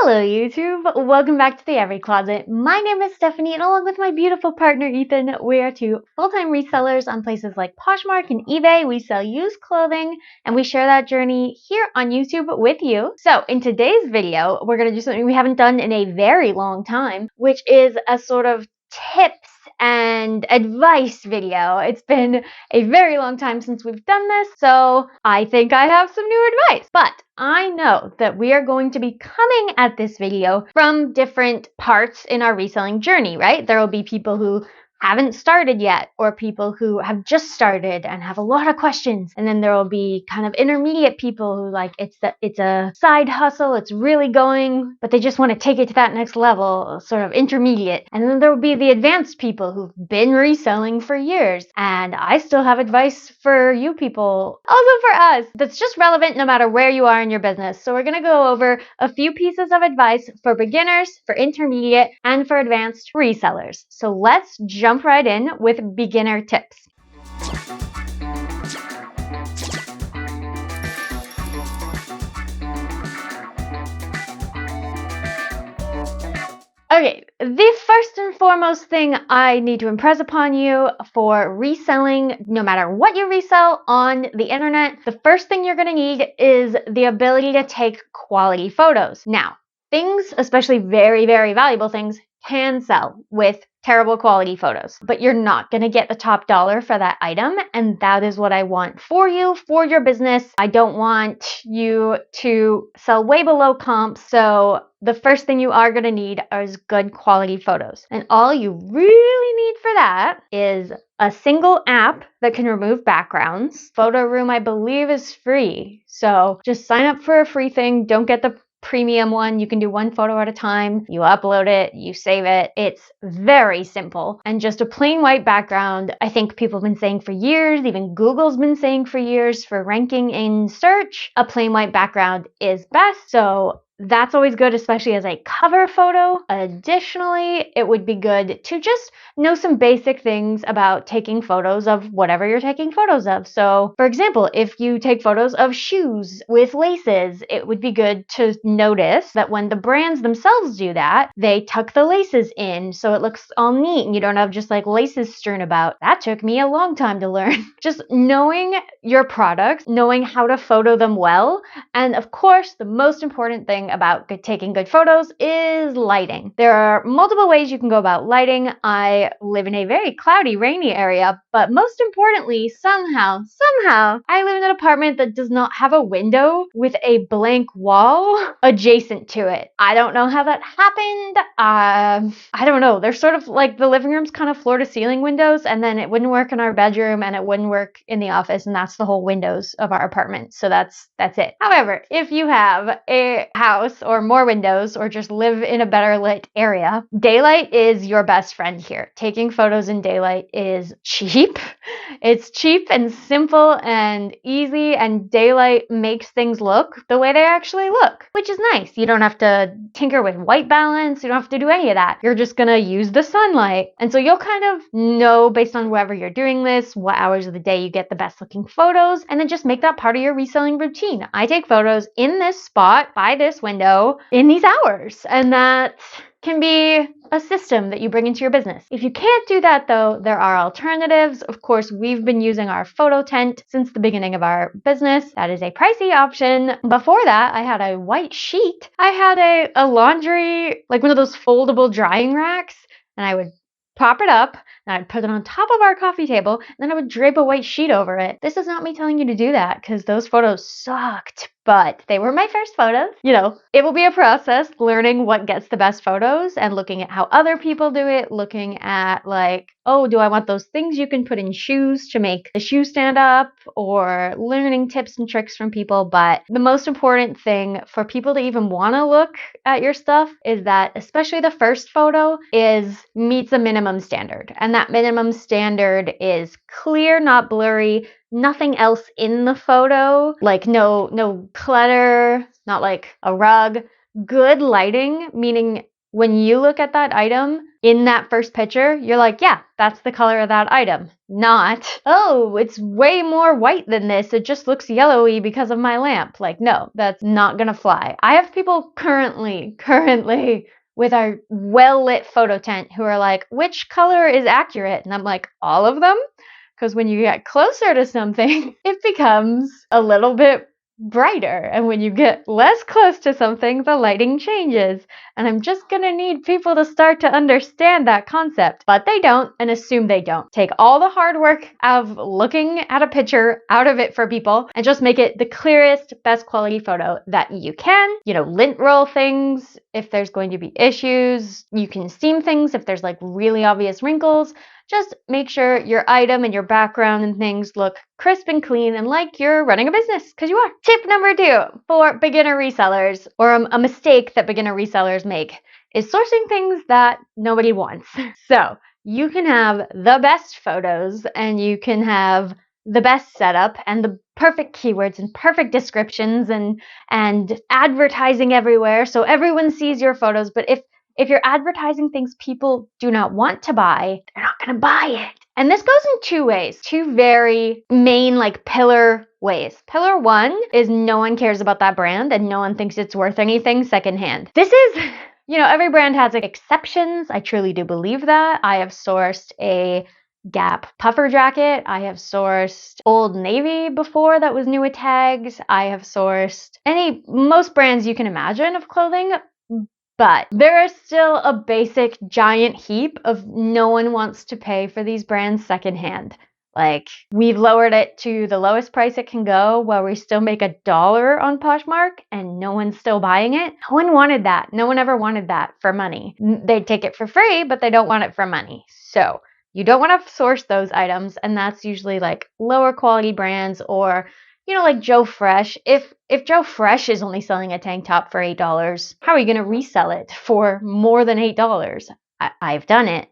Hello YouTube, welcome back to the Every Closet. My name is Stephanie and along with my beautiful partner Ethan, we are two full-time resellers on places like Poshmark and eBay. We sell used clothing and we share that journey here on YouTube with you. So in today's video, we're going to do something we haven't done in a very long time, which is a sort of tips and advice video. It's been a very long time since we've done this, so I think I have some new advice. But I know that we are going to be coming at this video from different parts in our reselling journey, right? There will be people who haven't started yet, or people who have just started and have a lot of questions. And then there will be kind of intermediate people who like it's a side hustle, it's really going, but they just want to take it to that next level, sort of intermediate. And then there will be the advanced people who've been reselling for years. And I still have advice for you people, also for us, that's just relevant no matter where you are in your business. So we're going to go over a few pieces of advice for beginners, for intermediate, and for advanced resellers. So let's jump right in with beginner tips. Okay, the first and foremost thing I need to impress upon you for reselling, no matter what you resell on the internet, the first thing you're going to need is the ability to take quality photos. Now, things, especially very, very valuable things, can sell with terrible quality photos, but you're not going to get the top dollar for that item, and that is what I want for you, for your business. I don't want you to sell way below comps, so the first thing you are going to need is good quality photos, and all you really need for that is a single app that can remove backgrounds. Photo Room, I believe, is free, so just sign up for a free thing. Don't get the premium one. You can do one photo at a time. You upload it, you save it. It's very simple. And just a plain white background, I think people have been saying for years, even Google's been saying for years, for ranking in search, a plain white background is best. So that's always good, especially as a cover photo. Additionally, it would be good to just know some basic things about taking photos of whatever you're taking photos of. So, for example, if you take photos of shoes with laces, it would be good to notice that when the brands themselves do that, they tuck the laces in so it looks all neat and you don't have just like laces strewn about. That took me a long time to learn. Just knowing your products, knowing how to photo them well, and of course, the most important thing about taking good photos is lighting. There are multiple ways you can go about lighting. I live in a very cloudy, rainy area, but most importantly, somehow, I live in an apartment that does not have a window with a blank wall adjacent to it. I don't know how that happened. I don't know. They're sort of like the living room's kind of floor to ceiling windows, and then it wouldn't work in our bedroom and it wouldn't work in the office, and that's the whole windows of our apartment. So that's it. However, if you have a house or more windows or just live in a better lit area, daylight is your best friend here. Taking photos in daylight is cheap. It's cheap and simple and easy, and daylight makes things look the way they actually look, which is nice. You don't have to tinker with white balance. You don't have to do any of that. You're just gonna use the sunlight. And so you'll kind of know based on wherever you're doing this, what hours of the day you get the best looking photos, and then just make that part of your reselling routine. I take photos in this spot, by this window, in these hours, and that can be a system that you bring into your business. If you can't do that though, there are alternatives. Of course, we've been using our photo tent since the beginning of our business. That is a pricey option. Before that, I had a white sheet. I had a laundry, like one of those foldable drying racks, and I would prop it up, and I'd put it on top of our coffee table, and then I would drape a white sheet over it. This is not me telling you to do that, because those photos sucked, but they were my first photos. You know, it will be a process learning what gets the best photos and looking at how other people do it, looking at like, oh, do I want those things you can put in shoes to make the shoe stand up, or learning tips and tricks from people. But the most important thing for people to even want to look at your stuff is that, especially the first photo, meets a minimum standard. And that minimum standard is clear, not blurry, nothing else in the photo, like no clutter, not like a rug. Good lighting, meaning when you look at that item in that first picture, you're like, yeah, that's the color of that item. Not, oh, it's way more white than this. It just looks yellowy because of my lamp. Like, no, that's not gonna fly. I have people currently with our well-lit photo tent who are like, which color is accurate? And I'm like, all of them? Because when you get closer to something, it becomes a little bit brighter. And when you get less close to something, the lighting changes. And I'm just gonna need people to start to understand that concept. But they don't, and assume they don't. Take all the hard work of looking at a picture out of it for people and just make it the clearest, best quality photo that you can. You know, lint roll things if there's going to be issues. You can seam things if there's like really obvious wrinkles. Just make sure your item and your background and things look crisp and clean and like you're running a business, because you are. Tip number 2 for beginner resellers, or a mistake that beginner resellers make, is sourcing things that nobody wants. So you can have the best photos and you can have the best setup and the perfect keywords and perfect descriptions and advertising everywhere so everyone sees your photos. But if you're advertising things people do not want to buy, they're not going to buy it. And this goes in 2 ways, 2 very main, like, pillar ways. Pillar 1 is no one cares about that brand and no one thinks it's worth anything secondhand. This is, you know, every brand has exceptions. I truly do believe that. I have sourced a Gap puffer jacket. I have sourced Old Navy before that was new with tags. I have sourced most brands you can imagine of clothing. But there is still a basic giant heap of no one wants to pay for these brands secondhand. Like, we've lowered it to the lowest price it can go while we still make $1 on Poshmark and no one's still buying it. No one wanted that. No one ever wanted that for money. They'd take it for free, but they don't want it for money. So you don't want to source those items, and that's usually like lower quality brands, or, you know, like Joe Fresh. If Joe Fresh is only selling a tank top for $8, how are you going to resell it for more than $8? I've done it,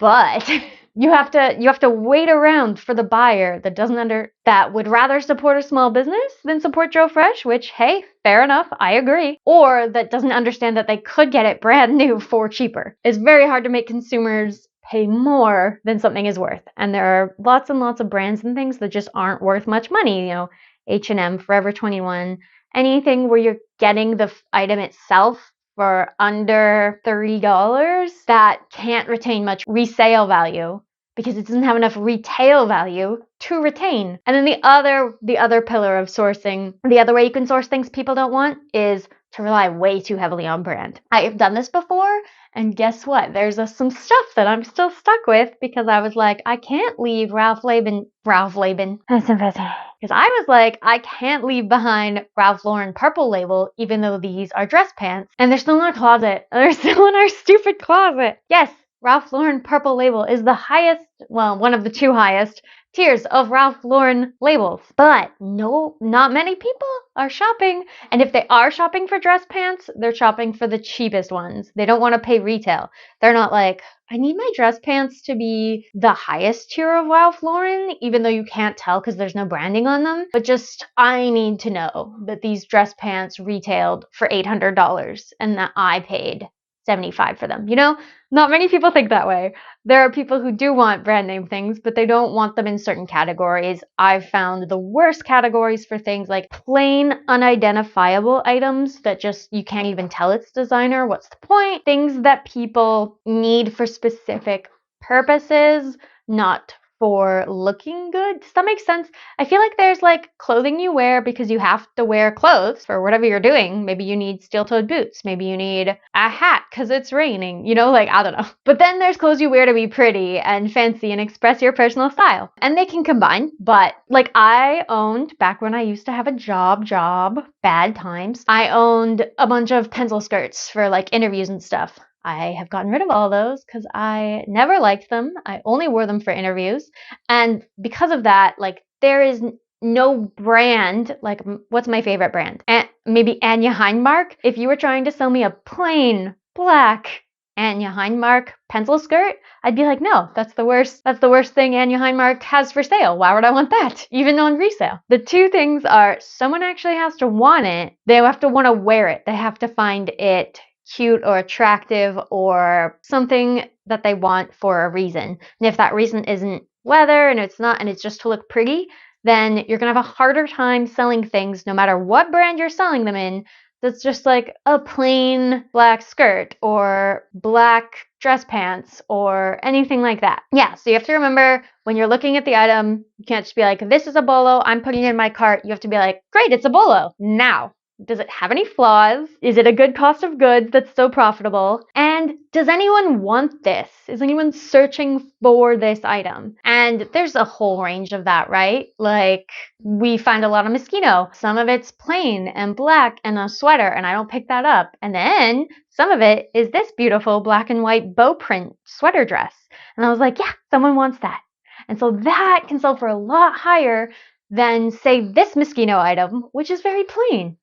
but you have to wait around for the buyer that would rather support a small business than support Joe Fresh, which, hey, fair enough, I agree. Or that doesn't understand that they could get it brand new for cheaper. It's very hard to make consumers pay more than something is worth. And there are lots and lots of brands and things that just aren't worth much money. You know, H&M, Forever 21, anything where you're getting the item itself for under $30 that can't retain much resale value because it doesn't have enough retail value to retain. And then the other pillar of sourcing, the other way you can source things people don't want, is to rely way too heavily on brand. I have done this before, and guess what? There's some stuff that I'm still stuck with because I was like, I can't leave Ralph Lauren. Because I was like, I can't leave behind Ralph Lauren Purple Label, even though these are dress pants. And they're still in our closet. They're still in our stupid closet. Yes, Ralph Lauren Purple Label is the highest, well, one of the 2 highest tiers of Ralph Lauren labels. But no, not many people are shopping. And if they are shopping for dress pants, they're shopping for the cheapest ones. They don't want to pay retail. They're not like, I need my dress pants to be the highest tier of Ralph Lauren, even though you can't tell because there's no branding on them. But just, I need to know that these dress pants retailed for $800 and that I paid $75 for them. You know, not many people think that way. There are people who do want brand name things, but they don't want them in certain categories. I've found the worst categories for things like plain, unidentifiable items that just, you can't even tell it's designer. What's the point? Things that people need for specific purposes, not for looking good. Does that make sense? I feel like there's like clothing you wear because you have to wear clothes for whatever you're doing. Maybe you need steel-toed boots. Maybe you need a hat because it's raining. You know, like, I don't know. But then there's clothes you wear to be pretty and fancy and express your personal style. And they can combine. But like, I owned, back when I used to have a job, bad times, I owned a bunch of pencil skirts for like interviews and stuff. I have gotten rid of all those because I never liked them. I only wore them for interviews. And because of that, like, there is no brand, like, what's my favorite brand? Maybe Anya Hindmark. If you were trying to sell me a plain black Anya Hindmark pencil skirt, I'd be like, no, that's the worst thing Anya Hindmark has for sale. Why would I want that? Even on resale. The 2 things are, someone actually has to want it. They have to want to wear it. They have to find it cute or attractive or something that they want for a reason. And if that reason isn't weather and it's just to look pretty, then you're going to have a harder time selling things no matter what brand you're selling them in. That's just like a plain black skirt or black dress pants or anything like that. Yeah, so you have to remember when you're looking at the item, you can't just be like, this is a bolo, I'm putting it in my cart. You have to be like, great, it's a bolo. Now, does it have any flaws? Is it a good cost of goods that's still profitable? And does anyone want this? Is anyone searching for this item? And there's a whole range of that, right? Like we find a lot of Moschino. Some of it's plain and black and a sweater, and I don't pick that up. And then some of it is this beautiful black and white bow print sweater dress. And I was like, yeah, someone wants that. And so that can sell for a lot higher than say this Moschino item, which is very plain,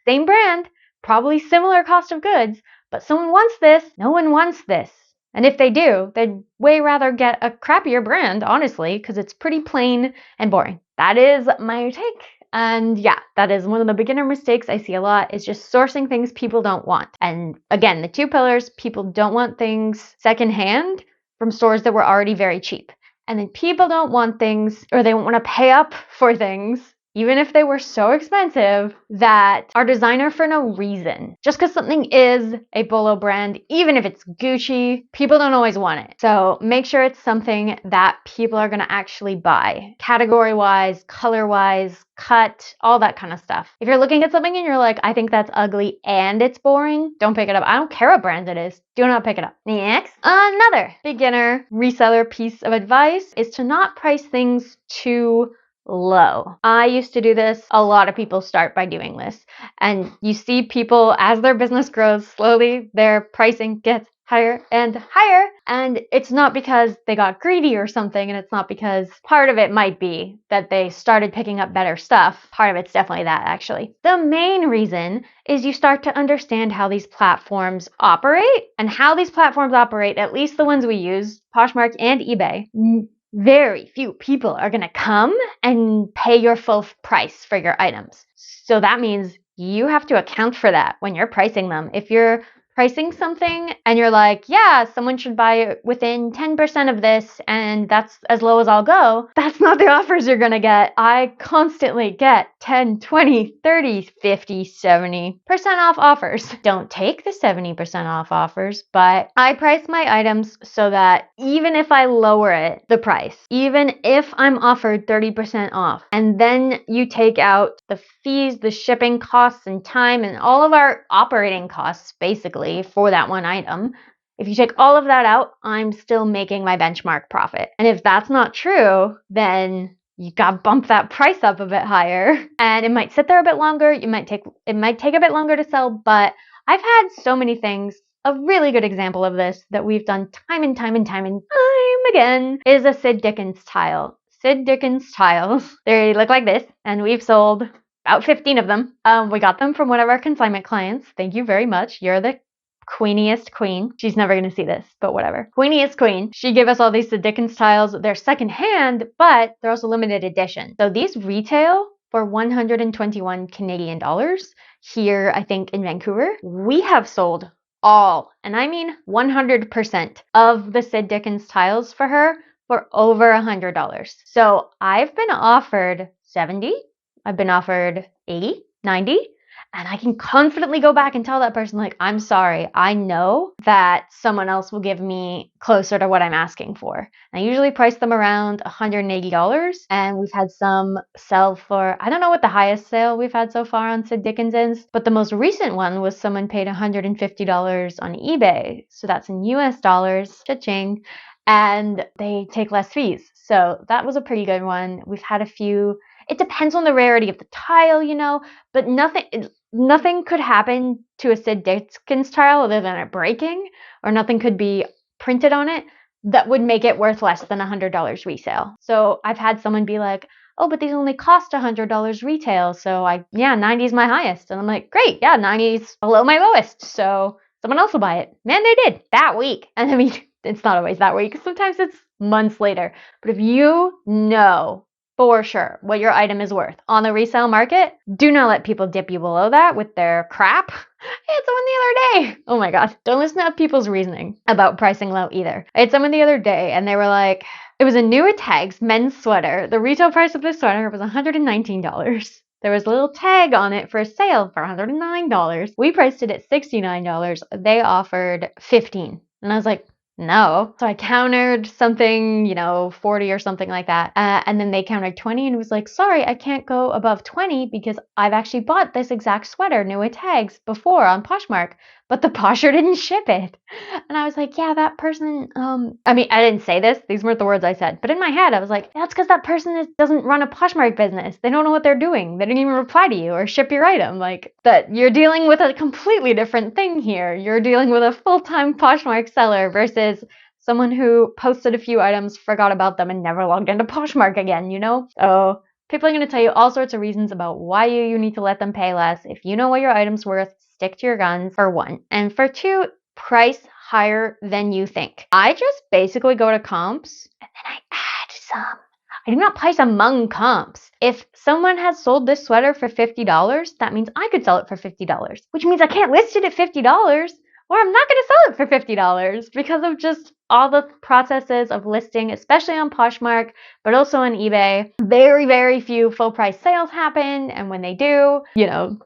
same brand, probably similar cost of goods, but someone wants this, no one wants this. And if they do, they'd way rather get a crappier brand, honestly, because it's pretty plain and boring. That is my take. And yeah, that is one of the beginner mistakes I see a lot is just sourcing things people don't want. And again, the two pillars, people don't want things secondhand from stores that were already very cheap. And then people don't want things, or they don't want to pay up for things, even if they were so expensive, that are designer for no reason. Just because something is a bolo brand, even if it's Gucci, people don't always want it. So make sure it's something that people are going to actually buy. Category-wise, color-wise, cut, all that kind of stuff. If you're looking at something and you're like, I think that's ugly and it's boring, don't pick it up. I don't care what brand it is. Do not pick it up. Next, another beginner reseller piece of advice is to not price things too low. I used to do this. A lot of people start by doing this. And you see people, as their business grows, slowly their pricing gets higher and higher. And it's not because they got greedy or something. And it's not because part of it might be that they started picking up better stuff. Part of it's definitely that, actually. The main reason is you start to understand how these platforms operate. And how these platforms operate, at least the ones we use, Poshmark and eBay, very few people are going to come and pay your full price for your items. So that means you have to account for that when you're pricing them. If you're pricing something and you're like, yeah, someone should buy it within 10% of this and that's as low as I'll go, that's not the offers you're going to get. I constantly get 10, 20, 30, 50, 70% off offers. Don't take the 70% off offers, but I price my items so that even if I lower it, the price, even if I'm offered 30% off, and then you take out the fees, the shipping costs and time and all of our operating costs, basically, for that one item. If you take all of that out, I'm still making my benchmark profit. And if that's not true, then you got to bump that price up a bit higher. And it might sit there a bit longer. It might take a bit longer to sell, but I've had so many things. A really good example of this that we've done time and time again is a Sid Dickens tile. Sid Dickens tiles. They look like this, and we've sold about 15 of them. We got them from one of our consignment clients. Thank you very much. You're the queeniest queen. She's never going to see this, but whatever. Queeniest queen. She gave us all these Sid Dickens tiles. They're secondhand, but they're also limited edition. So these retail for 121 Canadian dollars here, I think, in Vancouver. We have sold all, and I mean 100% of the Sid Dickens tiles for her for over $100. So I've been offered 70. I've been offered 80, 90, and I can confidently go back and tell that person, like, I'm sorry, I know that someone else will give me closer to what I'm asking for. And I usually price them around $180, and we've had some sell for, I don't know what the highest sale we've had so far on Sid Dickens is, but the most recent one was someone paid $150 on eBay. So that's in US dollars, cha-ching, and they take less fees. So that was a pretty good one. We've had a few. It depends on the rarity of the tile, but nothing could happen to a Sid Dickens tile other than it breaking, or nothing could be printed on it that would make it worth less than $100 resale. So I've had someone be like, oh, but these only cost $100 retail. So 90 is my highest. And I'm like, great, yeah, 90 is below my lowest. So someone else will buy it. Man, they did that week. And I mean, it's not always that week. Sometimes it's months later. But if you know for sure what your item is worth on the resale market. Do not let people dip you below that with their crap. I had someone the other day. Oh my God. Don't listen to people's reasoning about pricing low either. I had someone the other day and they were like, it was a new tags men's sweater. The retail price of this sweater was $119. There was a little tag on it for a sale for $109. We priced it at $69. They offered $15. And I was like, no. So I countered something, 40 or something like that. And then they countered 20 and was like, sorry, I can't go above 20 because I've actually bought this exact sweater, new with tags, before on Poshmark, but the Posher didn't ship it. And I was like, yeah, that person, I didn't say this. These weren't the words I said. But in my head, I was like, that's because that person doesn't run a Poshmark business. They don't know what they're doing. They didn't even reply to you or ship your item. Like, that you're dealing with a completely different thing here. You're dealing with a full-time Poshmark seller versus someone who posted a few items, forgot about them, and never logged into Poshmark again, So people are going to tell you all sorts of reasons about why you need to let them pay less. If you know what your item's worth, stick to your guns, for one. And for two, price higher than you think. I just basically go to comps and then I add some. I do not price among comps. If someone has sold this sweater for $50, that means I could sell it for $50, which means I can't list it at $50, or I'm not going to sell it for $50 because of just all the processes of listing, especially on Poshmark, but also on eBay. Very, very few full price sales happen. And when they do,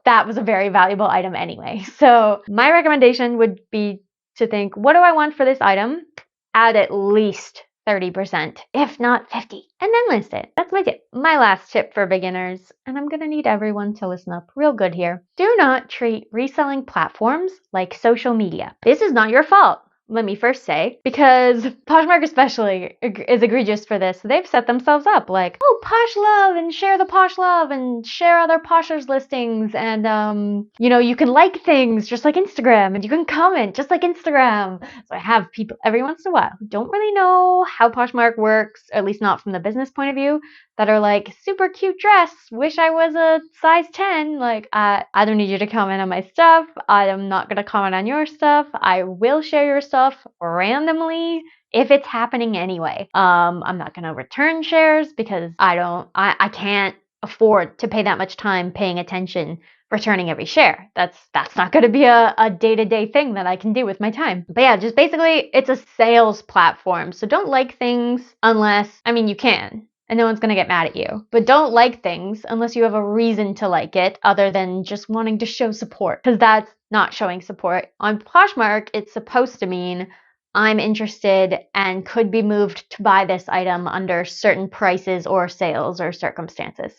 that was a very valuable item anyway. So my recommendation would be to think, what do I want for this item? Add at least 30%, if not 50, and then list it. That's my tip. My last tip for beginners, and I'm gonna need everyone to listen up real good here. Do not treat reselling platforms like social media. This is not your fault. Let me first say, because Poshmark especially is egregious for this. They've set themselves up like, oh, Posh Love, and share the Posh Love, and share other Poshers listings, and you can like things just like Instagram, and you can comment just like Instagram. So I have people every once in a while who don't really know how Poshmark works, at least not from the business point of view, that are like, super cute dress, wish I was a size 10. Like, I don't need you to comment on my stuff. I am not going to comment on your stuff. I will share your stuff randomly if it's happening anyway. I'm not going to return shares because I can't afford to pay that much time paying attention returning every share. That's not going to be a day-to-day thing that I can do with my time. But yeah, just basically it's a sales platform. So don't like things unless, you can, and no one's going to get mad at you. But don't like things unless you have a reason to like it other than just wanting to show support, because that's not showing support. On Poshmark, it's supposed to mean I'm interested and could be moved to buy this item under certain prices or sales or circumstances.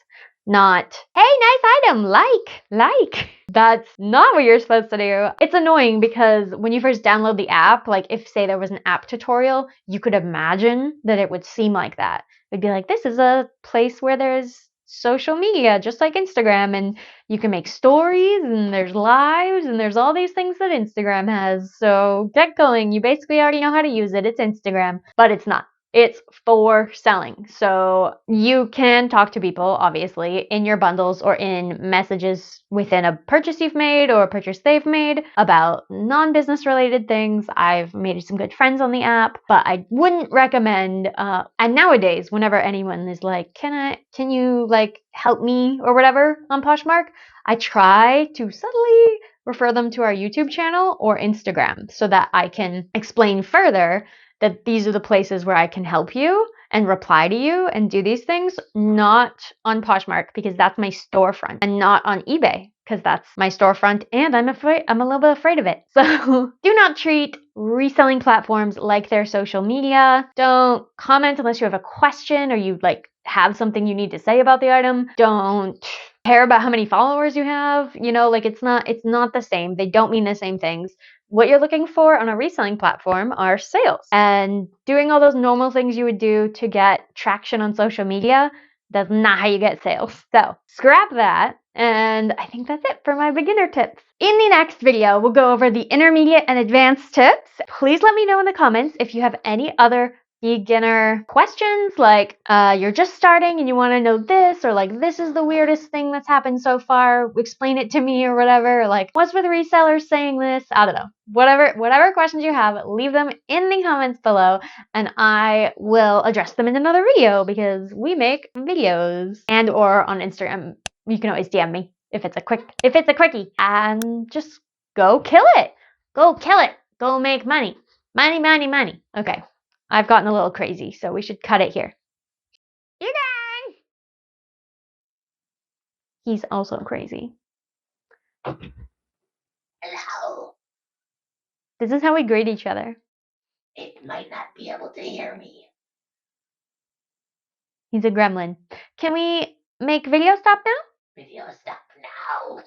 Not, hey, nice item, like. That's not what you're supposed to do. It's annoying because when you first download the app, like if say there was an app tutorial, you could imagine that it would seem like that. It'd be like, this is a place where there's social media, just like Instagram, and you can make stories, and there's lives, and there's all these things that Instagram has. So get going. You basically already know how to use it. It's Instagram, but it's not. It's for selling. So you can talk to people, obviously, in your bundles or in messages within a purchase you've made or a purchase they've made about non-business related things. I've made some good friends on the app, but I wouldn't recommend, and nowadays, whenever anyone is like, can you like help me or whatever on Poshmark, I try to subtly refer them to our YouTube channel or Instagram so that I can explain further that these are the places where I can help you and reply to you and do these things, not on Poshmark because that's my storefront, and not on eBay because that's my storefront and I'm a little bit afraid of it. So do not treat reselling platforms like they're social media. Don't comment unless you have a question or you like have something you need to say about the item. Don't care about how many followers you have. It's not the same. They don't mean the same things. What you're looking for on a reselling platform are sales, and doing all those normal things you would do to get traction on social media. That's not how you get sales. So scrap that. And I think that's it for my beginner tips. In the next video, we'll go over the intermediate and advanced tips. Please let me know in the comments if you have any other beginner questions like you're just starting and you want to know this, or like this is the weirdest thing that's happened so far, explain it to me, or whatever, or like what's with resellers saying this, I don't know, whatever questions you have, leave them in the comments below and I will address them in another video because we make videos. And or on Instagram you can always DM me if it's a quickie, and just go kill it, go make money. Okay, I've gotten a little crazy, so we should cut it here. You're done! He's also crazy. Hello. This is how we grade each other. It might not be able to hear me. He's a gremlin. Can we make video stop now? Video stop now.